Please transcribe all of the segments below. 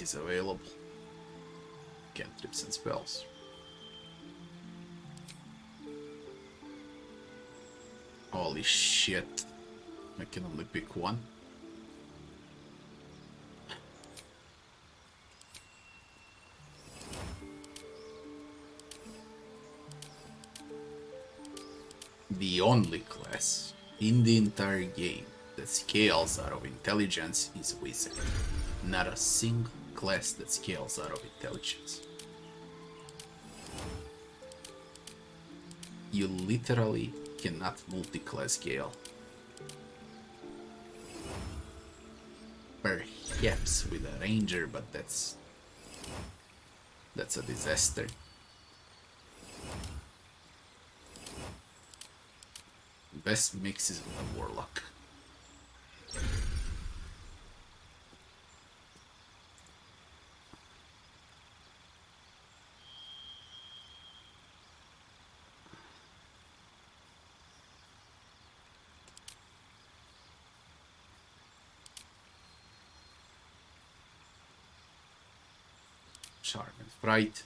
abilities available. Cantrips and spells. Holy shit. I can only pick one. The only class in the entire game that scales out of intelligence is Wizard. Not a single class that scales out of intelligence. You literally cannot multi-class Gale. Perhaps with a ranger, but that's a disaster. Best mix is with a warlock. Charm and fright.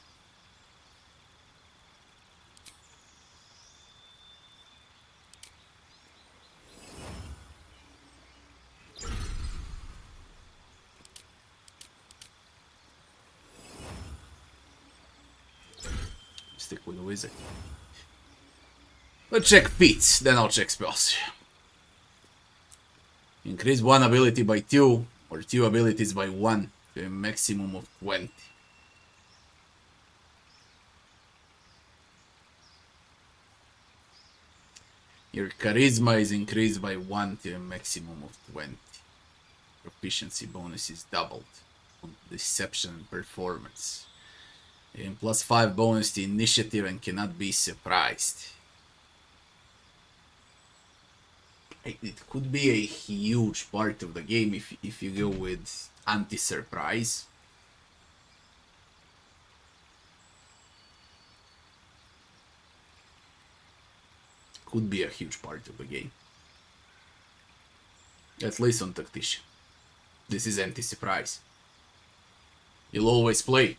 Stick with the wizard. Let's check feats, then I'll check spells. Increase one ability by 2 or 2 abilities by 1 to a maximum of 20. Your charisma is increased by 1 to a maximum of 20. Proficiency bonus is doubled on deception and performance. And plus 5 bonus to initiative and cannot be surprised. It could be a huge part of the game if you go with anti-surprise. Could be a huge part of the game. At least on tactician. This is anti-surprise. You'll always play.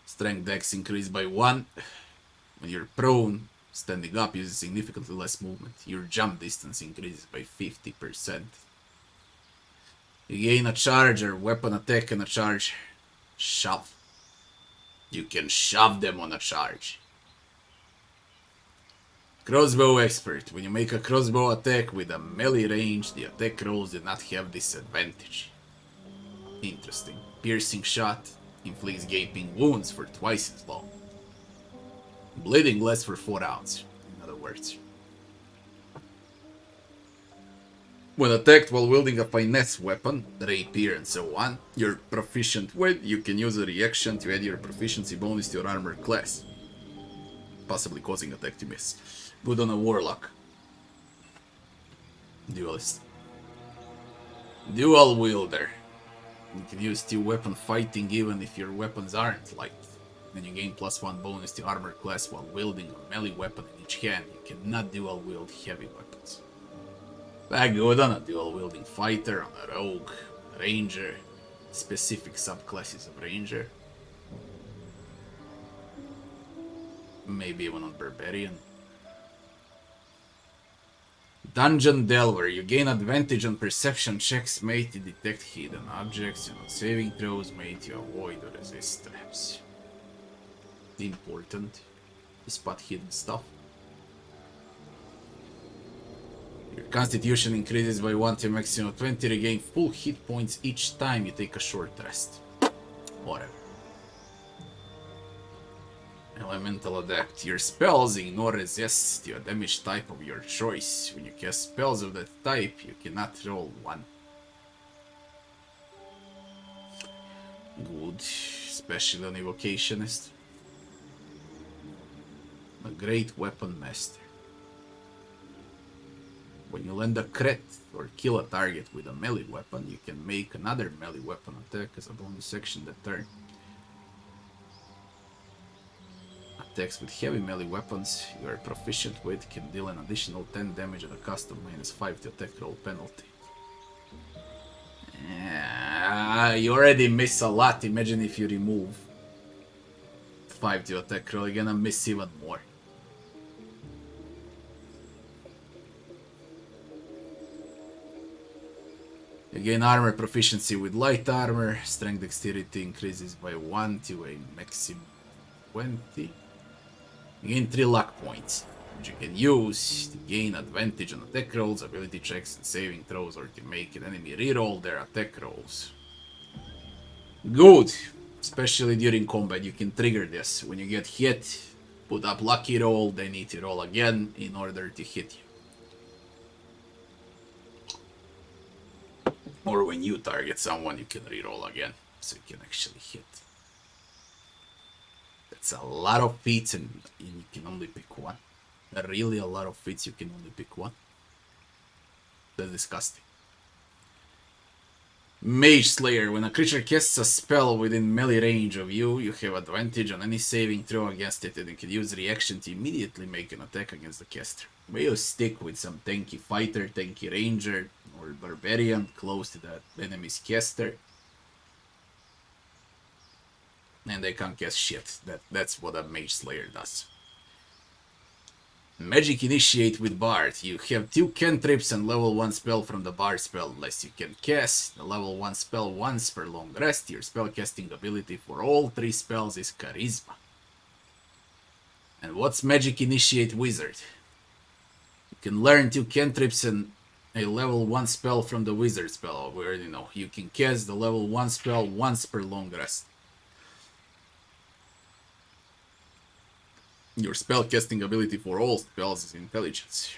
Strength dex increased by 1. When you're prone, standing up uses significantly less movement. Your jump distance increases by 50%. You gain a charge or weapon attack and a charge. Shove. You can shove them on a charge. Crossbow expert. When you make a crossbow attack with a melee range, the attack rolls do not have disadvantage. Interesting. Piercing shot. Inflicts gaping wounds for twice as long. Bleeding less for 4 rounds, in other words. When attacked while wielding a finesse weapon, rapier and so on, you're proficient with, you can use a reaction to add your proficiency bonus to your armor class. Possibly causing attack to miss. Good on a warlock. Duelist. Dual wielder. You can use 2 weapon fighting even if your weapons aren't light. Then you gain plus 1 bonus to armor class while wielding a melee weapon in each hand. You cannot dual wield heavy weapons. Back good on a dual wielding fighter, on a rogue, ranger, specific subclasses of ranger. Maybe even on barbarian. Dungeon Delver. You gain advantage on perception checks made to detect hidden objects and on saving throws made to avoid or resist traps. Important to spot hidden stuff. Your constitution increases by 1 to a maximum of 20. Regain full hit points each time you take a short rest. Whatever. Elemental Adept. Your spells ignore resist to a damage type of your choice. When you cast spells of that type, you cannot roll 1. Good. Especially on Evocationist. A Great Weapon Master. When you land a crit or kill a target with a melee weapon, you can make another melee weapon attack as a bonus action that turn. attacks with heavy melee weapons you are proficient with can deal an additional 10 damage at a cost of -5 to attack roll penalty. You already miss a lot. Imagine if you remove 5 to attack roll, you're gonna miss even more. You gain armor proficiency with light armor. Strength dexterity increases by 1 to a maximum 20. You gain 3 luck points, which you can use to gain advantage on attack rolls, ability checks, and saving throws, or to make an enemy reroll their attack rolls. Good! Especially during combat, you can trigger this. When you get hit, put up lucky roll, they need to roll again in order to hit you. Or when you target someone, you can reroll again, so you can actually hit. That's a lot of feats, and you can only pick one. Really a lot of feats, you can only pick one. That's disgusting. Mage Slayer. When a creature casts a spell within melee range of you, you have advantage on any saving throw against it, and you can use reaction to immediately make an attack against the caster. May you stick with some tanky fighter, tanky ranger, or barbarian close to that enemy's caster, and they can't cast shit. That's what a Mage Slayer does. Magic Initiate with Bard. You have 2 cantrips and level 1 spell from the Bard spell list. You can cast the level 1 spell once per long rest. Your spellcasting ability for all 3 spells is Charisma. And what's Magic Initiate Wizard? You can learn 2 cantrips and a level 1 spell from the Wizard spell. We already know. You can cast the level 1 spell once per long rest. Your spellcasting ability for all spells is Intelligence.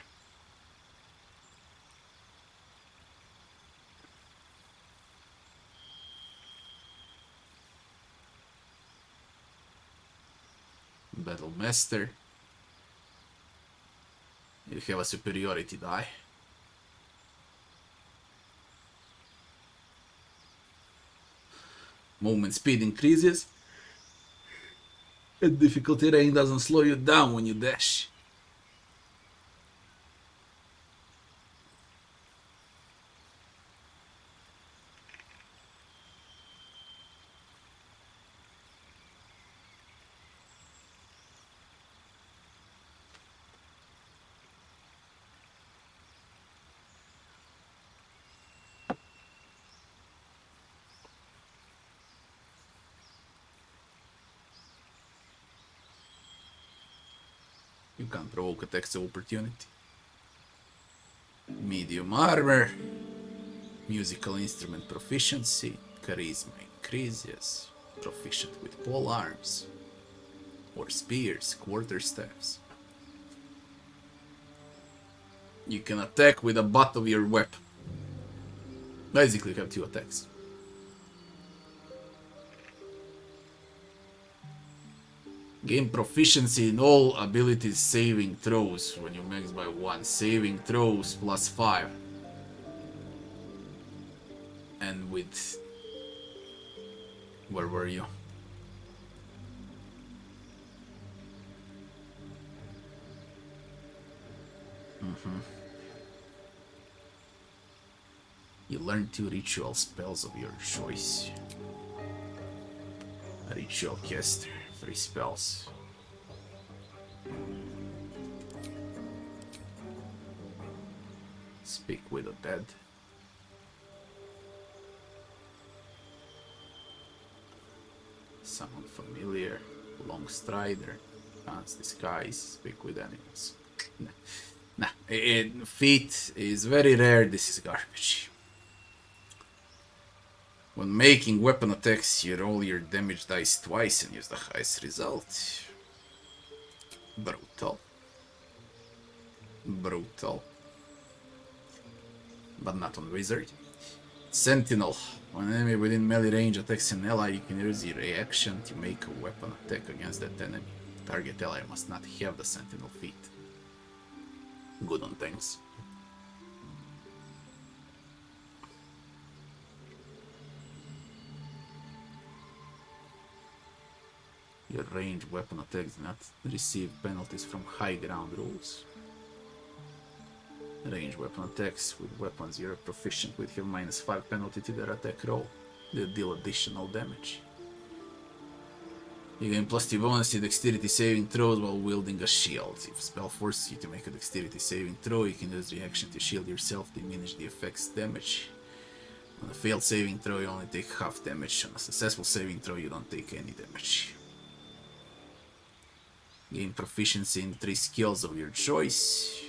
Battle Master. You have a superiority die. Movement speed increases. And difficulty range doesn't slow you down when you dash. You can't provoke attacks of opportunity. Medium armor. Musical instrument proficiency. Charisma increases. Proficient with pole arms. Or spears, quarterstaffs. You can attack with the butt of your weapon. Basically, you have 2 attacks. Gain proficiency in all abilities saving throws when you max by 1. Saving throws plus 5. And with... Where were you? You learn 2 ritual spells of your choice. A ritual caster. 3 spells. Speak with the dead. Summon familiar. Long strider. Dance disguise. Speak with animals. Nah. Feat is very rare. This is garbage. When making weapon attacks, you roll your damage dice twice and use the highest result. Brutal. Brutal. But not on Wizard. Sentinel. When an enemy within melee range attacks an ally, you can use your reaction to make a weapon attack against that enemy. Target ally must not have the Sentinel feat. Good on tanks. Your ranged weapon attacks do not receive penalties from high ground rules. Ranged weapon attacks with weapons you're proficient with have -5 penalty to their attack roll. They deal additional damage. You gain +2 bonus to dexterity saving throws while wielding a shield. If a spell forces you to make a dexterity saving throw, you can use the action to shield yourself, diminish the effect's damage. On a failed saving throw, you only take half damage. On a successful saving throw, you don't take any damage. Gain proficiency in 3 skills of your choice.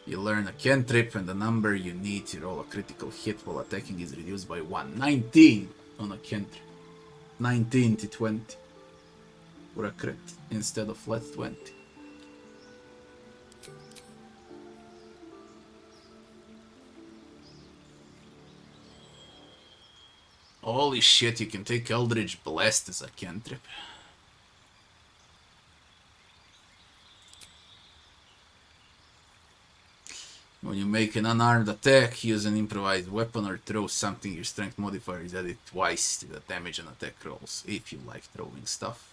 You learn a cantrip, and the number you need to roll a critical hit while attacking is reduced by 1. 19 on a cantrip. 19 to 20 for a crit instead of flat 20. Holy shit, you can take Eldritch Blast as a cantrip. When you make an unarmed attack, use an improvised weapon or throw something, your strength modifier is added twice to the damage and attack rolls, if you like throwing stuff.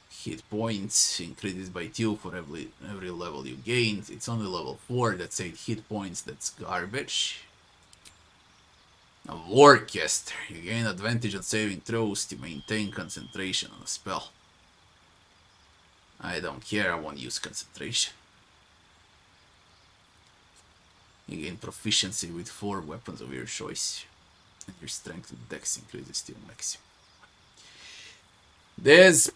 Hit points increases by 2 for every level you gain. It's only level 4, that's 8 hit points, that's garbage. A Warcaster. You gain advantage on saving throws to maintain concentration on a spell. I don't care, I won't use concentration. You gain proficiency with 4 weapons of your choice. And your strength and dex increases to maximum. There's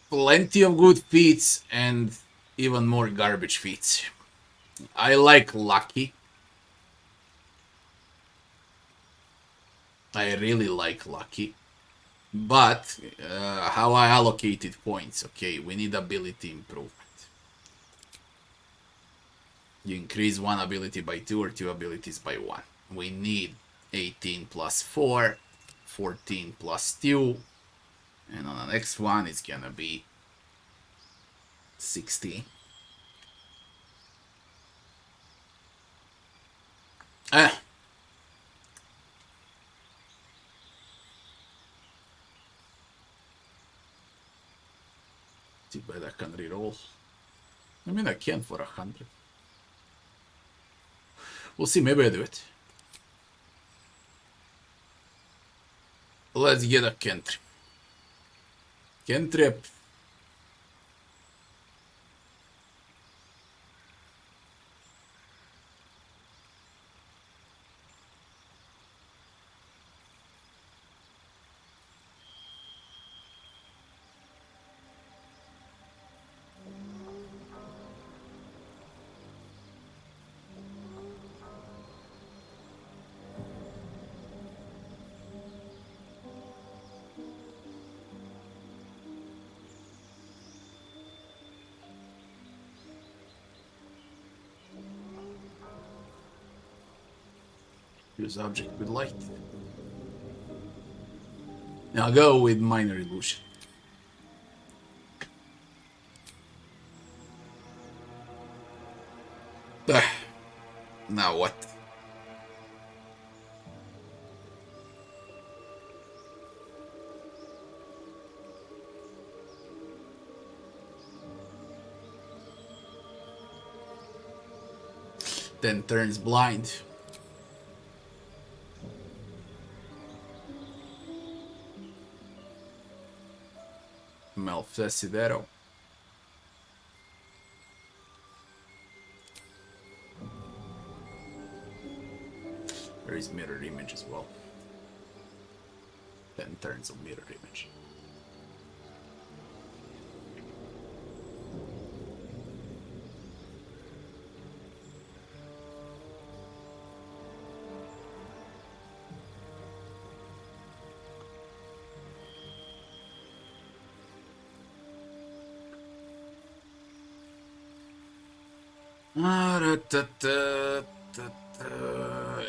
plenty of good feats and even more garbage feats. I like Lucky. I really like Lucky. But how I allocated points, okay, we need ability improvement. You increase one ability by 2 or 2 abilities by 1. We need 18 plus 4, 14 plus 2, and on the next one it's gonna be 16. Too bad I can reroll. I mean, I can for 100. We'll see, maybe I do it. Let's get a cantrip. Cantrip. Use object with light. Now go with minor illusion. Now what? Then turns blind. Malfesidero. There is mirror image as well. 10 turns of mirror image.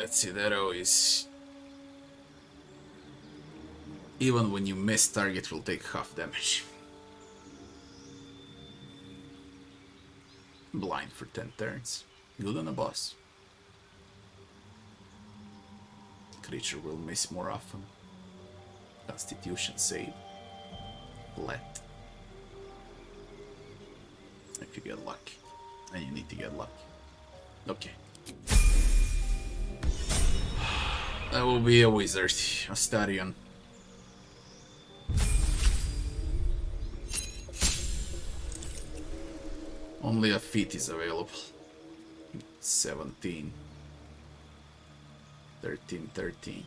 Let's see, that is... Even when you miss, target will take half damage. Blind for 10 turns. Good on a boss. Creature will miss more often. Constitution save. Let. If you get lucky. And you need to get lucky. Okay. That will be a wizard. Astarion. Only a feat is available. 17. 13, 13.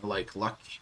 Like lucky.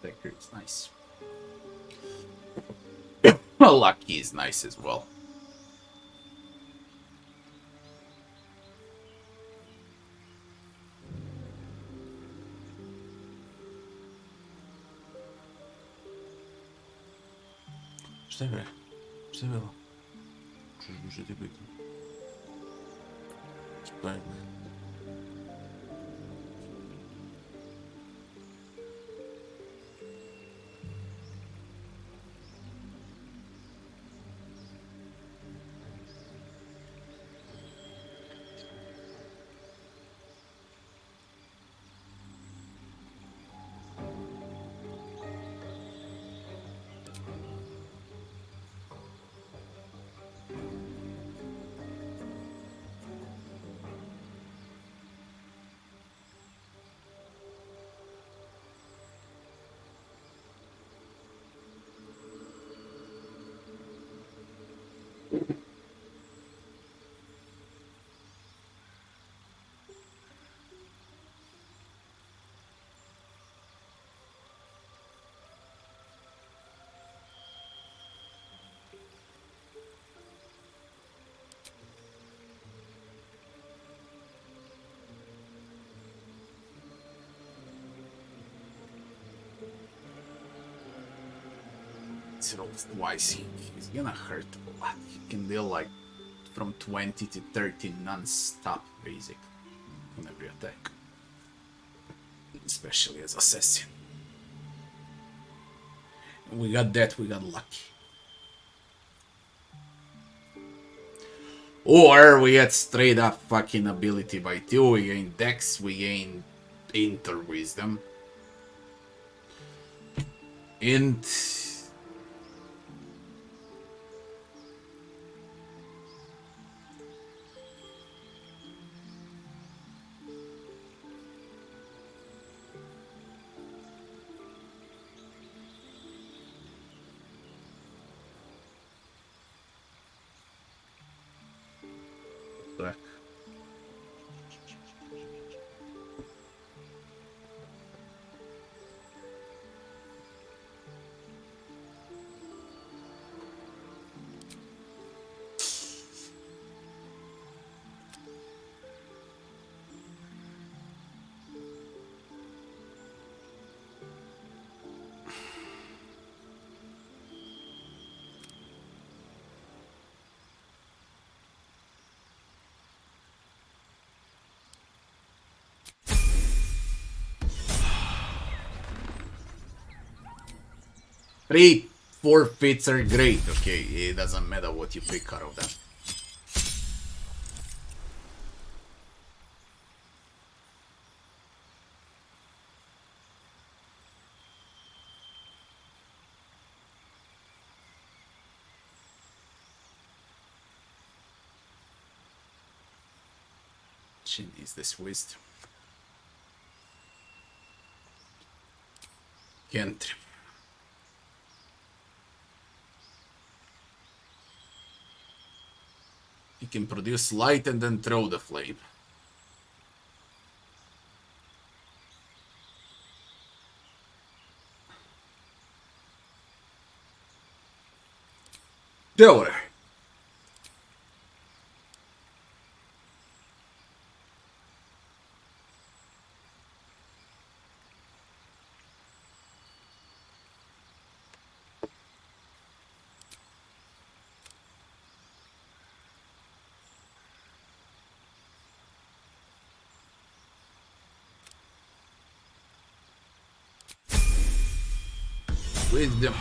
Protector is nice. Well, lucky is nice as well. Что было? Что было? Что ты выкинул? Что? Twice, he's gonna hurt a lot. He can deal like from 20 to 30 non-stop basic on every attack. Especially as assassin. We got that, we got lucky. Or we had straight up fucking ability by 2, we gain Dex, we gain Inter Wisdom. Int. Three, 4 Feats are great, okay, it doesn't matter what you pick out of them. She needs this wisdom. Cantrip. He can produce light and then throw the flame. There. Wisdom.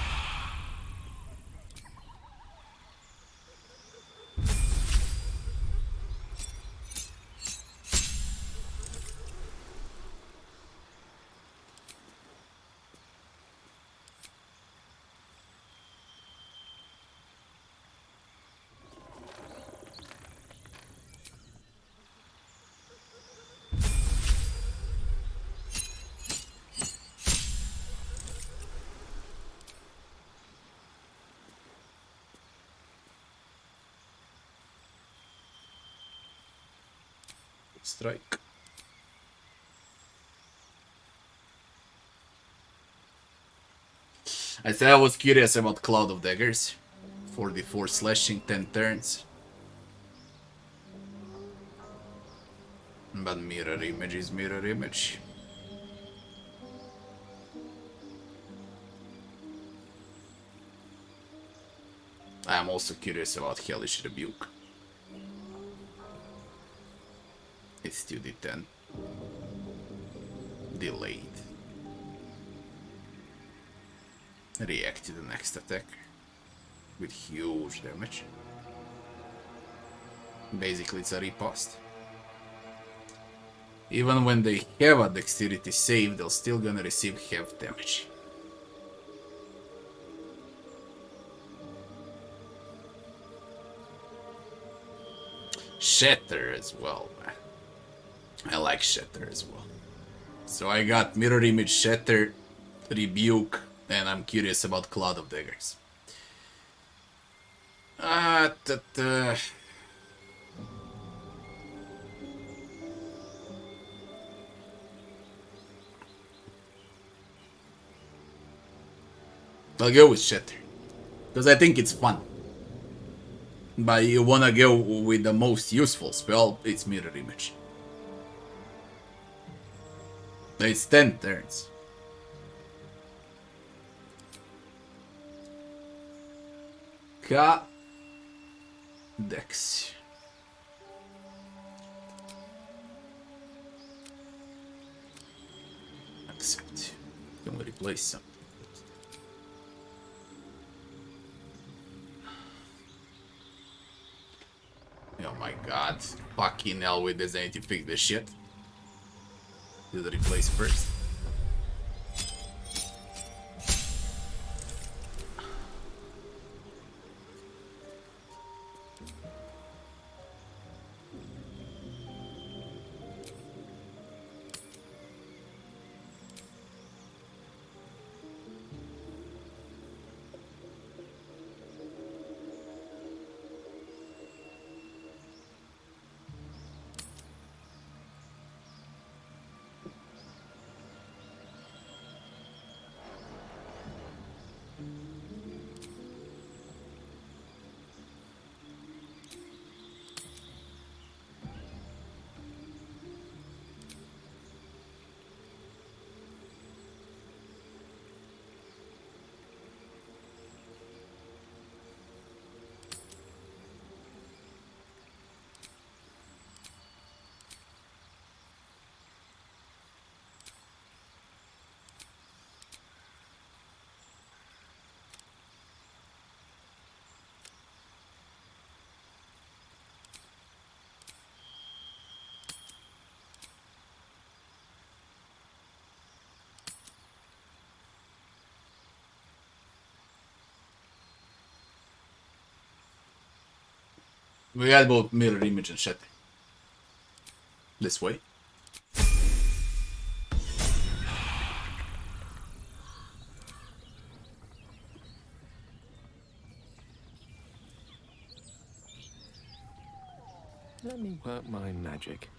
Strike. I said I was curious about Cloud of Daggers. 44 slashing, 10 turns. But mirror image is mirror image. I am also curious about Hellish Rebuke. It's 2d10. Delayed. React to the next attack. With huge damage. Basically it's a riposte. Even when they have a dexterity save, they're still gonna receive half damage. Shatter as well, man. I like Shatter as well. So I got Mirror Image, Shatter, Rebuke, and I'm curious about Cloud of Daggers. I'll go with Shatter. Because I think it's fun. But you wanna go with the most useful spell, it's Mirror Image. It's 10 turns. Dex. Except, can we replace some? Oh my god. Fucking hell with Divinity, fix this shit. Do the replace first. We got both mirror image and shit. This way. Let me work my magic.